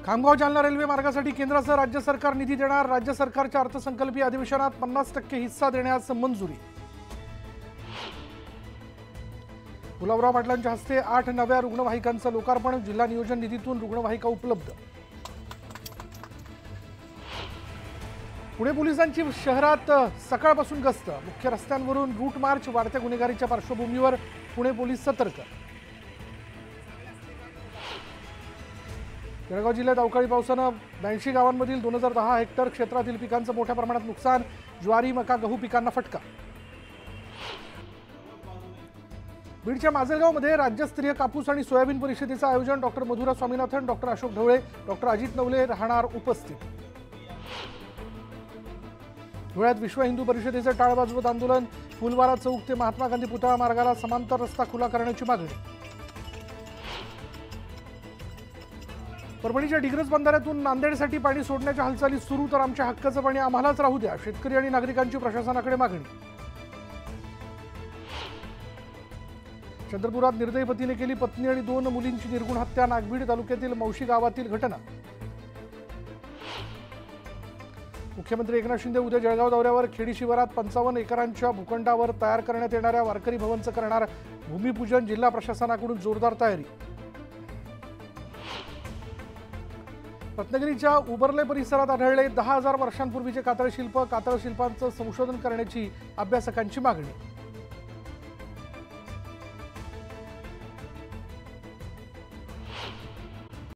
Khamgaon Jalna railway मार्गासाठी केंद्रासह राज्य सरकार निधी देणार। राज्य सरकारच्या अर्थसंकल्पीय अधिवेशनात 50% हिस्सा देण्यास मंजुरी। गुलाबराव पाटलांच्या हस्ते 8 नव्या रुग्णवाहिकांचं लोकार्पण। जिल्हा नियोजन निधीतून रुग्णवाहिका उपलब्ध। पुणे पोलिसांची शहरात सकाळपासून गस्त। मुख्य रस्त्यांवरून रूट मार्च। वाढत्या गुन्हेगारीच्या पार्श्वभूमीवर पुणे पोलीस सतर्क। जळगाव जिल्ह्यात अवकाळी पावसानं 82 गावांमधील 2010 हेक्टर क्षेत्रातील पिकांचं मोठ्या प्रमाणात नुकसान। ज्वारी, मका, गहू पिकांना फटका। बीडच्या माजलगावमध्ये राज्यस्तरीय कापूस आणि सोयाबीन परिषदेचं आयोजन। Doctor Madhura Swaminathan, doctor Ashok Dhawale, doctor Ajit Navale राहणार उपस्थित। धुळ्यात विश्व हिंदू परिषदेचे टाळ वाजवत आंदोलन। फुलवारा चौक ते महात्मा गांधी पुतळा मार्गाला समांतर रस्ता खुला करण्याची मागणी। परभणीच्या डिग्रस बंधाऱ्यातून नांदेडसाठी पाणी सोडण्याच्या हालचाली सुरू। तर आमच्या हक्काचं पाणी आम्हालाच राहू द्या, शेतकरी आणि नागरिकांची प्रशासनाकडे मागणी। चंद्रपुरात निर्दयी पतीने केली पत्नी आणि 2 मुलींची निर्गुण हत्या। नागभीड तालुक्यातील मौशी गावातील घटना। मुख्यमंत्री एकनाथ शिंदे उद्या जळगाव दौऱ्यावर। खेडी शिवारात 55 एकरांच्या भूखंडावर तयार करण्यात येणाऱ्या वारकरी भवनचं करणार भूमिपूजन। जिल्हा प्रशासनाकडून जोरदार तयारी। रत्नागिरीच्या उबरले परिसरात आढळले 10,000 वर्षांपूर्वीचे कातळशिल्प। कातळशिल्पांचं संशोधन करण्याची अभ्यासकांची मागणी।